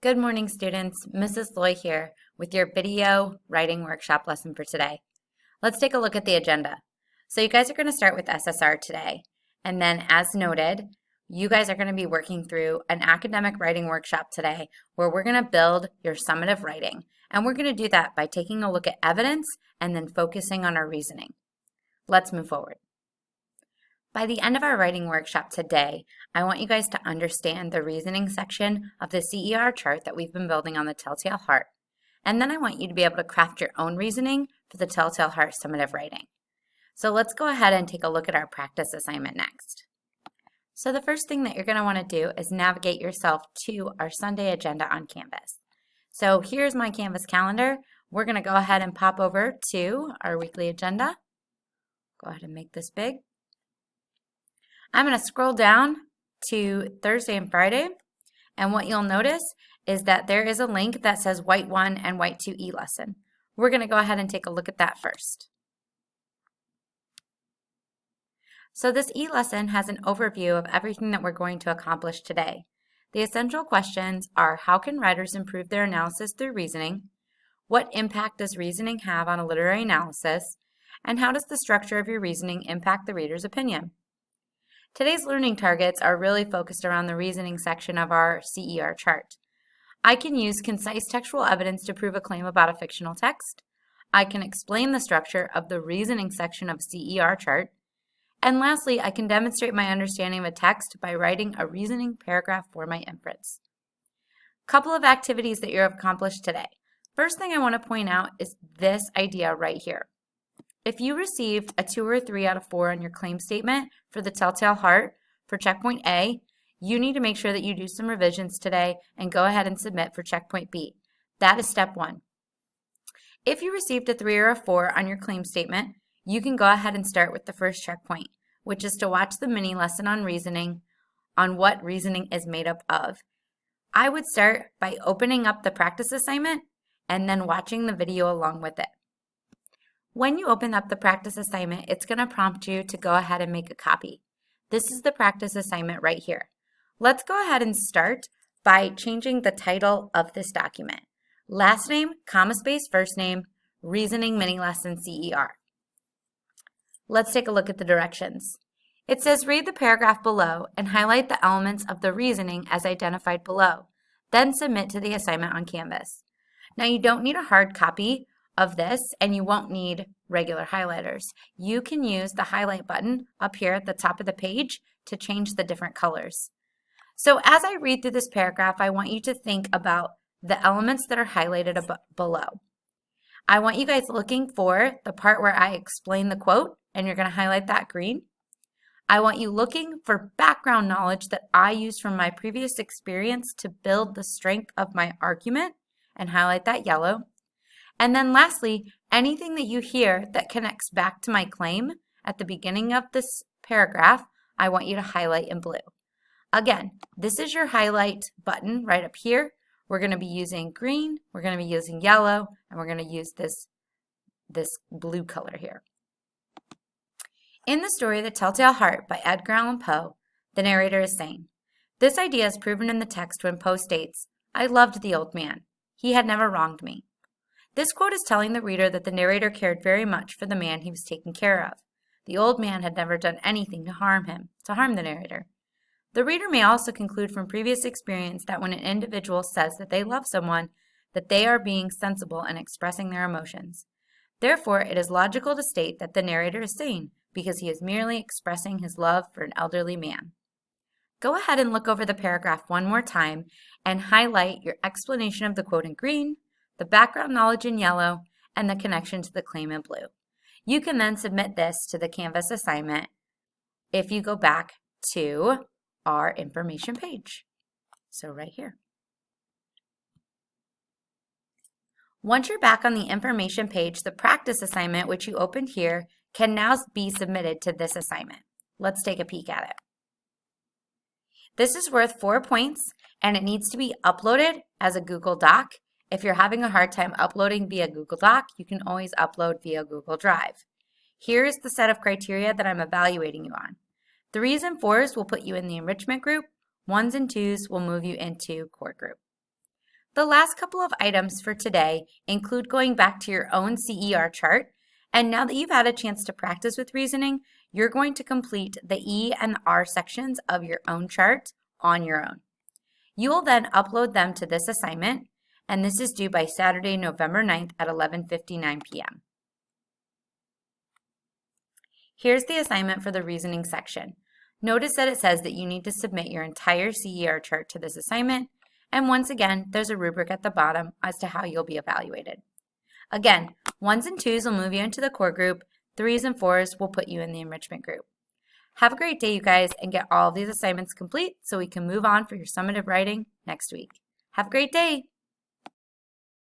Good morning, students. Mrs. Loy here with your video writing workshop lesson for today. Let's take a look at the agenda. So you guys are going to start with SSR today. And then as noted, you guys are going to be working through an academic writing workshop today where we're going to build your summative writing. And we're going to do that by taking a look at evidence and then focusing on our reasoning. Let's move forward. By the end of our writing workshop today, I want you guys to understand the reasoning section of the CER chart that we've been building on the Telltale Heart. And then I want you to be able to craft your own reasoning for the Telltale Heart summative writing. So let's go ahead and take a look at our practice assignment next. So the first thing that you're going to want to do is navigate yourself to our Sunday agenda on Canvas. So here's my Canvas calendar. We're going to go ahead and pop over to our weekly agenda. Go ahead and make this big. I'm going to scroll down to Thursday and Friday, and what you'll notice is that there is a link that says White 1 and White 2 ELesson. We're going to go ahead and take a look at that first. So this ELesson has an overview of everything that we're going to accomplish today. The essential questions are: how can writers improve their analysis through reasoning? What impact does reasoning have on a literary analysis? And how does the structure of your reasoning impact the reader's opinion? Today's learning targets are really focused around the reasoning section of our CER chart. I can use concise textual evidence to prove a claim about a fictional text. I can explain the structure of the reasoning section of CER chart. And lastly, I can demonstrate my understanding of a text by writing a reasoning paragraph for my inference. Couple of activities that you have accomplished today. First thing I want to point out is this idea right here. If you received a 2 or 3 out of 4 on your claim statement for the Telltale Heart for checkpoint A, you need to make sure that you do some revisions today and go ahead and submit for checkpoint B. That is step 1. If you received a 3 or a 4 on your claim statement, you can go ahead and start with the first checkpoint, which is to watch the mini lesson on reasoning, on what reasoning is made up of. I would start by opening up the practice assignment and then watching the video along with it. When you open up the practice assignment, it's going to prompt you to go ahead and make a copy. This is the practice assignment right here. Let's go ahead and start by changing the title of this document. Last name, comma space, first name, reasoning mini lesson CER. Let's take a look at the directions. It says read the paragraph below and highlight the elements of the reasoning as identified below. Then submit to the assignment on Canvas. Now you don't need a hard copy of this, and you won't need regular highlighters. You can use the highlight button up here at the top of the page to change the different colors. So as I read through this paragraph, I want you to think about the elements that are highlighted below. I want you guys looking for the part where I explain the quote, and you're going to highlight that green. I want you looking for background knowledge that I used from my previous experience to build the strength of my argument, and highlight that yellow. And then lastly, anything that you hear that connects back to my claim at the beginning of this paragraph, I want you to highlight in blue. Again, this is your highlight button right up here. We're going to be using green, we're going to be using yellow, and we're going to use this blue color here. In the story The Telltale Heart by Edgar Allan Poe, the narrator is saying, "This idea is proven in the text when Poe states, 'I loved the old man. He had never wronged me.' This quote is telling the reader that the narrator cared very much for the man he was taking care of. The old man had never done anything to harm the narrator. The reader may also conclude from previous experience that when an individual says that they love someone, that they are being sensible and expressing their emotions. Therefore, it is logical to state that the narrator is sane because he is merely expressing his love for an elderly man." Go ahead and look over the paragraph one more time and highlight your explanation of the quote in green, the background knowledge in yellow, and the connection to the claim in blue. You can then submit this to the Canvas assignment if you go back to our information page. So right here. Once you're back on the information page, the practice assignment, which you opened here, can now be submitted to this assignment. Let's take a peek at it. This is worth 4 points, and it needs to be uploaded as a Google Doc. If you're having a hard time uploading via Google Doc, you can always upload via Google Drive. Here's the set of criteria that I'm evaluating you on. 3s and 4s will put you in the enrichment group. 1s and 2s will move you into core group. The last couple of items for today include going back to your own CER chart, and now that you've had a chance to practice with reasoning, you're going to complete the E and the R sections of your own chart on your own. You will then upload them to this assignment, and this is due by Saturday, November 9th at 11:59 p.m. Here's the assignment for the reasoning section. Notice that it says that you need to submit your entire CER chart to this assignment, and once again, there's a rubric at the bottom as to how you'll be evaluated. Again, 1s and 2s will move you into the core group, 3s and 4s will put you in the enrichment group. Have a great day, you guys, and get all of these assignments complete so we can move on for your summative writing next week. Have a great day!